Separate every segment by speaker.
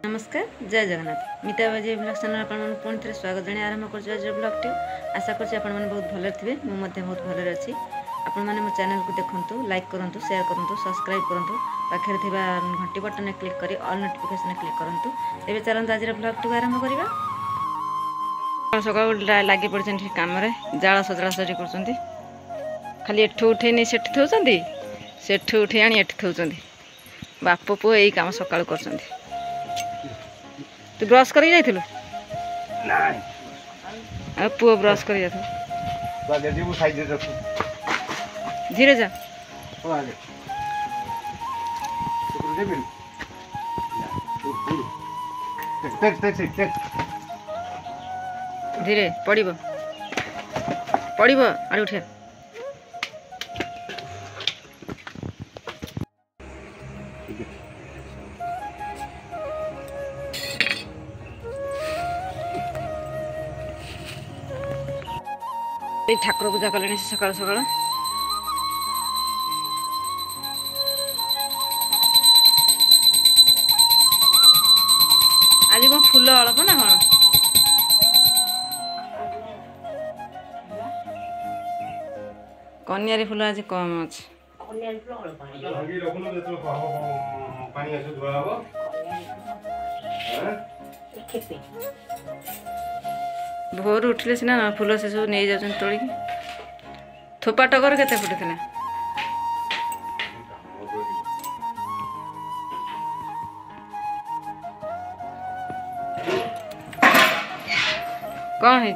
Speaker 1: नमस्कार जय जगन्नाथ मिता बाजी ब्लॉग चैनल आपन पुणी थे स्वागत जन आरंभ कर ब्लॉग टी आशा कर बहुत भले थे मुझे बहुत भले अच्छी आपण मैंने मो चैनल को देखु लाइक करूँ शेयर करूँ सब्सक्राइब करूँ पाखे घंटी बटन क्लिक कर ऑल नोटिफिकेशन क्लिक करूँ तेज चलते आज ब्लॉग टी आरंभ करवा सकाल लगी पड़े कम जाल सजड़ा सजी कर खाली एठू उठे से सेठू उठे आनी एठी थोचंदी बाप पुओ यही काम सकाल कर तू ब्रश कर जाइलु पुओ ब्रश कर धीरे जा धीरे पड़ब पड़ब आड़े उठे ठाकुर पूजा कले सकाल सकाल आज कौन फूल अल्प ना कौन कन्यारी फूल आज कम अच्छे भोर उठले सीना फूल से सब नहीं जाऊँ तोड़ थोपा टगर के फुटी कौन है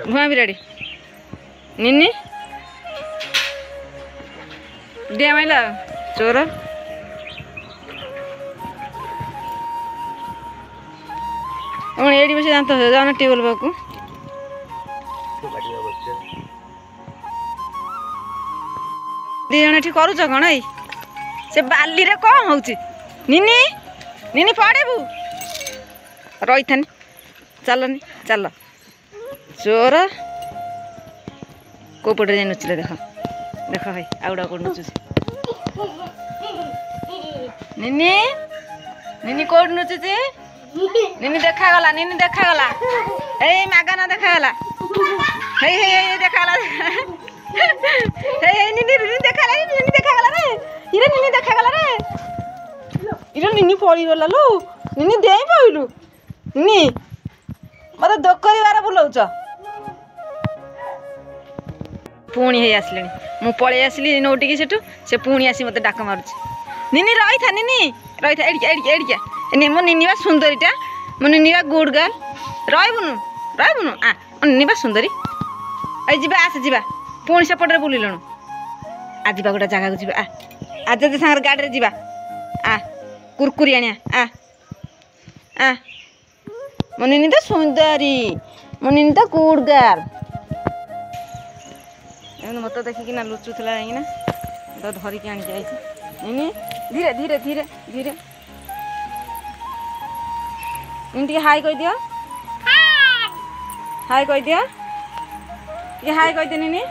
Speaker 1: भुआ बिराड़ी निन्नी डिया माइला चोर एडी बस जानते हो जाना टेबल बाकू दी जन एठी करूच कौन आई से बाली रे कौन हूँ निनी निनी पड़ेबू रही था चलनी चल चोर को पटे जाए नुचिले देख देख भाई आउड़ा कौन नुचुच निनी निनी कौन नुचुची निनी देखागला ए मागाना देखागला हे हे हे देखागला हे हे निनी देखागला रे इरे निनी देखागला रे इरे निनी पड़ी गला लो निनी देई पइलु निनी मते दोकरी बार बुलाउछ पुणी हे आसले मु पळे आसली नोटिकी सेटू से पुणी आसी मते डाक मारुछ निनी रही था एडिया एने मो निनी बा सुंदरीटा मो निनी बा गुड गर्ल रहबुनु आ निनी बा सुंदरी आई जिबा आस जिबा पुणी सेपटे बुलिलणु आ जिबा गोटा जगह को जिबा आ जदि सांगर गाड़ी रे जिबा आ कुरकुरी आनिया आ मो निनी तो सुंदरी मो निनी तो गुड गर्ल एने मत देखिकिना लुचुथला ना तो धरिकी आनी जाई निनी धीरे धीरे धीरे धीरे इनके हाय कह दियो हाय कह दियो ये हाय कह दे निनी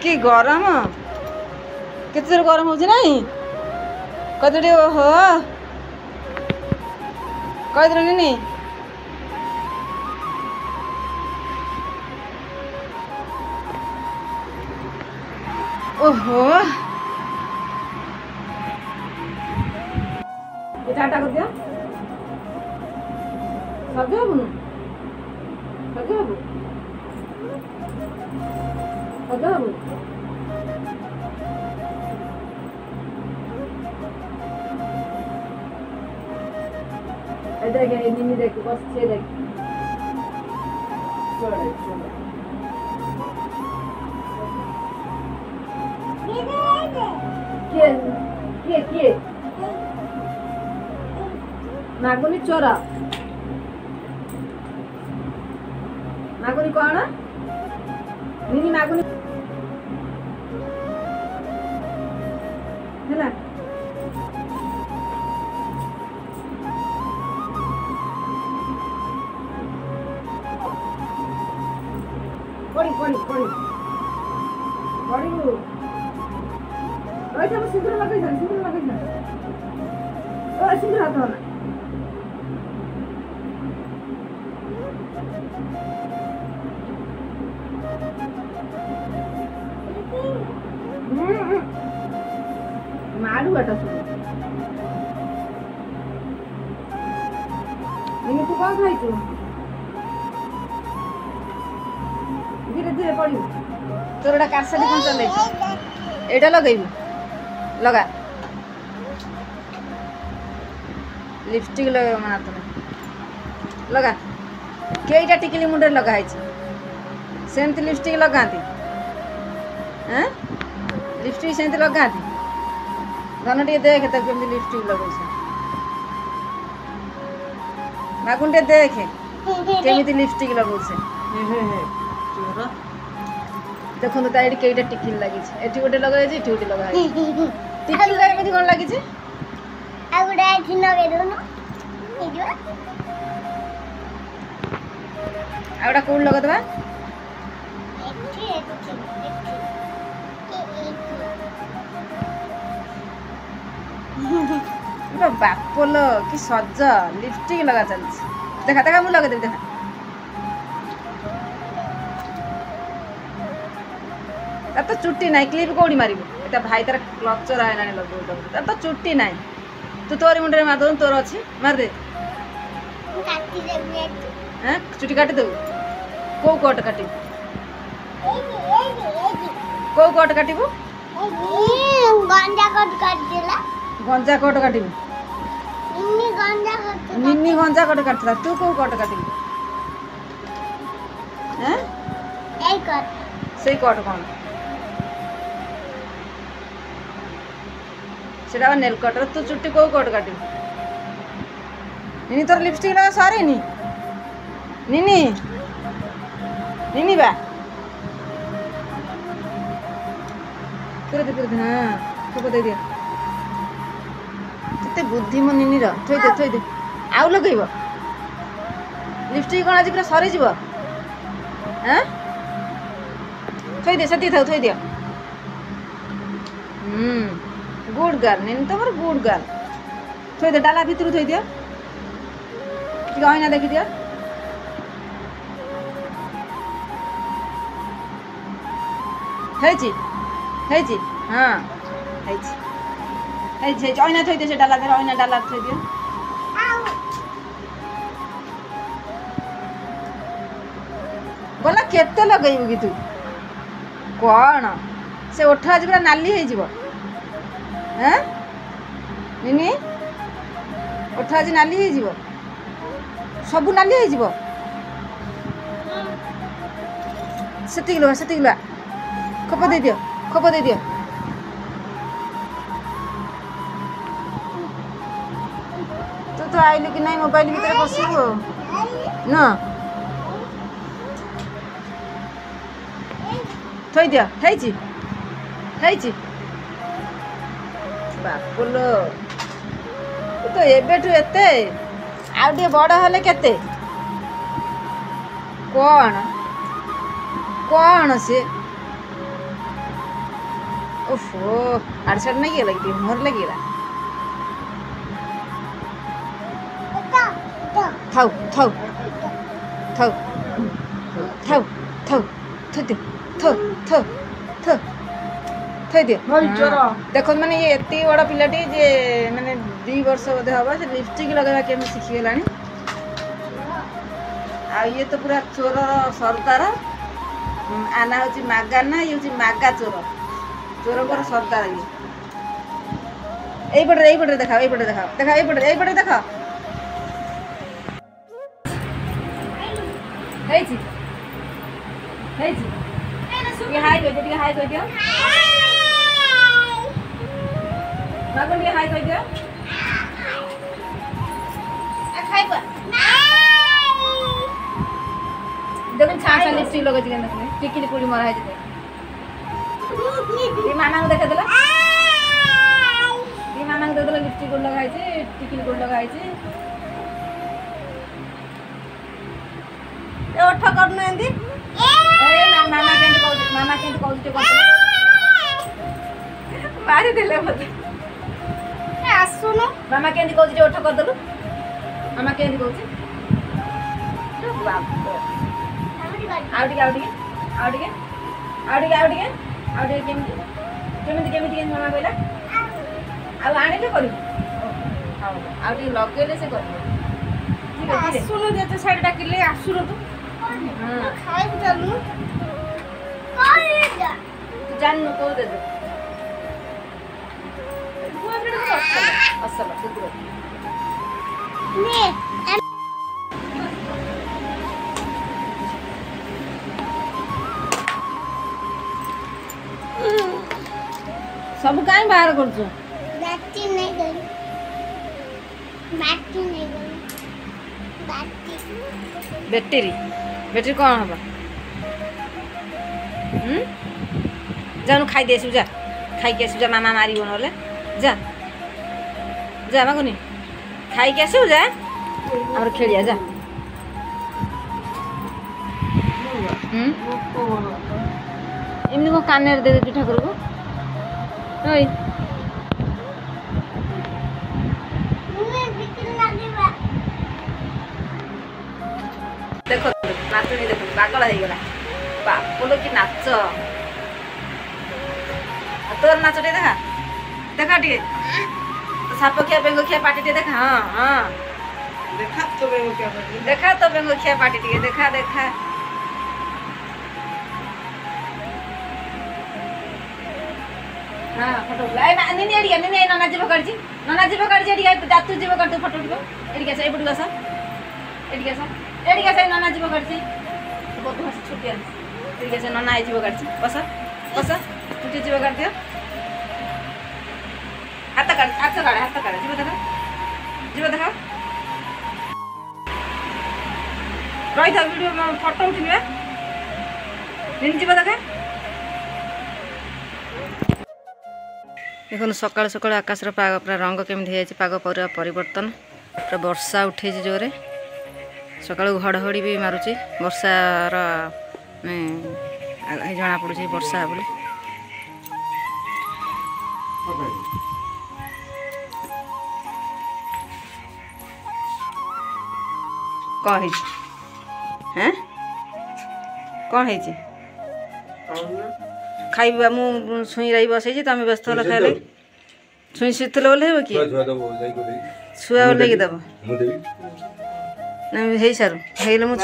Speaker 1: कि गरम केते गरम हो नहीं कदे ओहो कह दे निनी ओहो ये टाटा कर दिया सब्जी बाबू देख निन्नी देख बस से देख किए मागुनी चोरा मागुनी कौन निनी मागुनी है ପଡ଼ି ପଡ଼ି ପଡ଼ି ପଡ଼ିବୁ ରହିଥା ମୁଁ ସିନ୍ଦୁର ଲଗେଇଥାନ୍ତି ସିନ୍ଦୁର ହାତ ହେଲା ମାଡ଼ୁ ବାଟ ଶୁଣ ତୁ କ'ଣ ଖାଇଛୁ ଧୀରେ ଧୀରେ ପଡ଼ିବୁ ତୋର ଗୋଟେ କାରସାଟି କ'ଣ ଚଲେଇଛୁ ଏଇଟା ଲଗେଇବୁ ଲଗା लिपस्टिक लगे मन हाथ में लगा कईटा टिकली मुंडे लगा सेमती लिपस्टिक लगाती लिपस्टिक सेमती लगाती धन टे देख कमी लिपस्टिक लगे मागुन टे देख केमी लिपस्टिक लगे देखो तो कईटा टिकली लगी एटी गोटे लगे गोटे लगा टिकली एमती कौन लगी आउडा कौन लगेदबा बापोल कि सज लिपस्टिक लगा चल देखा देखा मुझे लगेदेवी देखा तो चुट्टी ना क्लिप कौड़ी मारू भाई तार क्लचर है लगे तो चुट्टी ना तू तोरी मुंडे मारद तोर अच्छी मारदे चुटी काटी देबू कौ कट काटू कौ कट काटू गंजा कट काटू निन्नी गंजा कट काटला तू कौ कट काटू से कट कौन सेटा नेल कटर तू चुट्टी कौ कट काटू निनी तोर लिपस्टिक लगा सारे नी निनी निनी बा कर दे हां को दे दे कितने बुद्धि मो निनी रो थई दे आउ लगेबो लिपस्टिक कोन आज पूरा सरी जीवो हैं थई दे सती थाउ थई दे गुड गर्ल निनी तो मोर गुड गर्ल थई दे डाला भीतर थई दियो कि आईना देखि दियो हेजी हाँ हेजी आईना थई दे से डाला दे आईना डाला थई दियो बोला केते लगेबू कि तू कौन से ओठ आज पूरा नाली हो जीवो हैं निनी ओठ आज नाली हो जीवो सबू नाली हो जीवो सेतिक लगा खप दे दियो तू तो आइलु कि नहीं मोबाइल भीतर बसबू न थई दियो हेजी बापुलो तो एबेठु एते आउटे बड़ हेले केते कौन से ओफो आड़ साइड नहीं लगी मोर लगी थाउ देख मैंने ये एत बड़ पिलाटी जे मैंने 2 वर्ष बोधे हम से लिपस्टिक लगेगा केमी शिखीगला आ ये तो पूरा चोर सरदार आना हूँ मागाना ये हूँ मागा चोर चोर सरदार ये पटे देखा हाय कह दियो हाय कह दियो मागन के हाय कह दियो खाइबो देखन छाछा लिपस्टिक लगे छै ने टिकली पुड़ी मरा है जे ये मामा को देखा देला ये मामा को देला लिपस्टिक को लगाई छै टिकली को लगाई छै ए ओठ करनु एंदी ए मामा मामा केमती कहते मारी देले मते आसुन मामा केमती कहते ओठ कर दलु मामा केमती कहते बाप आउटी केमती मामा कहला आनिले कर आउटी लगेले से कर आसुन जेते साइड डाकिले आसुन तू खाइ चलु तू जाननु को दे दे असला कुकुर ने सब काहे बाहर करछो बैटरी नहीं गई बैटरी कौन हबा जानु खाई देसु जा खाई के जा मामा मारी बनले जा जा मागुनी खाई के आसु जा और खेलिया जा एमनी को कान दे दे ठाकुर को ओई देखो नाचुनी देखो पागल हो गला बापुलो की नाच तोर नाच टे देखा देखा टे साप खिया बेंगो खिया पार्टी टे देखा हां हां देखा तो बेंगो खिया पार्टी टे देखा देखा हां फोटो लाई ना निनी एडिया निनी नना जीव करजी एडिया जातु जीव कर तू फोटो उठो एडिया से एपटू गसा एडिया से नना जीव करजी बहुत हस छुटिया एडिया से नना आई जीव करजी बस छुटी जीव कर दियो हाथ काट जीव देखा रही था वीडियो फोटो उठिबे निन जीव देखा देखो सकाल सकाल आकाश पाग पूरा रंग केमी हो पाग पूरा परिवर्तन पूरा वर्षा उठे जोरे सकाल घड़घड़ी भी मारुची वर्षार जना पड़ी वर्षा बोली कौन है कौन है खाइबा मु छुई रही बसई तुम व्यस्त हो खाइले छुई शीतल बोले हो कि छुआ बोले कि दब नहीं है सारू हेले मु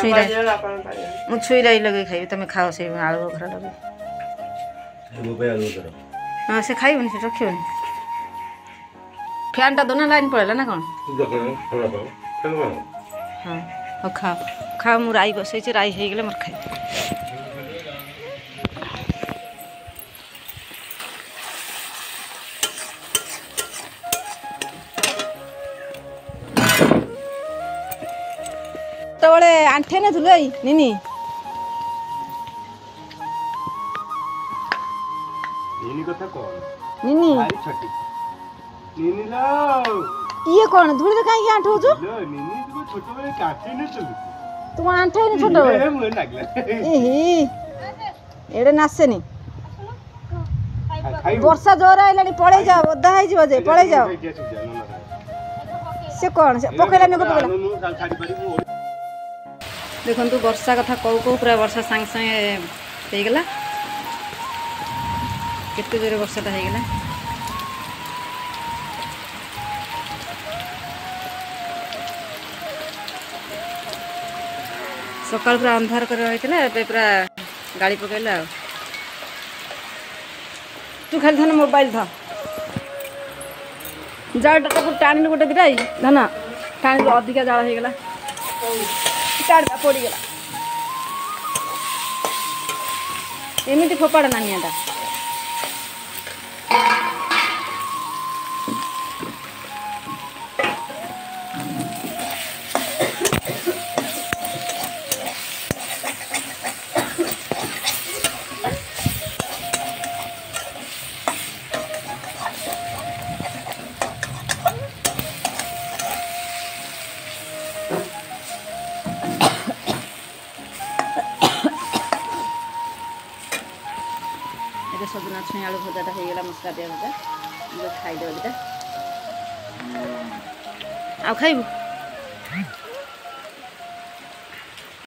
Speaker 1: छुई रही लगे खाइबे तुम खाओ से आलू बखरा लगे हाँ से खाइबनी से रखिबनी फैन टा दोनों लाइन पड़ेला ना कौन हाँ हो खाओ मु राई बसई राई हो गले मोर खाइ तबले आंठे न थुलै निनी निनी कथा कोन निनी भाई छटी निनी लो ये कोन धुळे त काई आंठो छु लो निनी तू छोटो बे काटे न चलु तू आंठे न छोटो बे मन लागला एही एडे नासेनी वर्षा जोर आइलानी पळे जाओ ओदा है जीव जे पळे जाओ से कोन से पकेला न को पकेला देखो वर्षा कथा कौ कौ पूरा वर्षा सांगे सांगे हो गला केते जोरे वर्षाटा हो गला सकाल पूरा अंधार कर रही पूरा गाड़ी पकड़ा तू खाली धन मोबाइल था जाड़ा टाण गोटे दिटा धन टाण अधिका जाड़ हो गला टाड़ा पड़गला एमती फोपाड़ ना निटा ଟିକେ ସଜନା ଛୁଇଁ ଆଳୁ ଭଜାଟା ହେଇଗଲା ମସଲା ଦିଆ ଭଜା ଖାଇଦେବା ଦୁଇଟା ଆଉ ଖାଇବୁ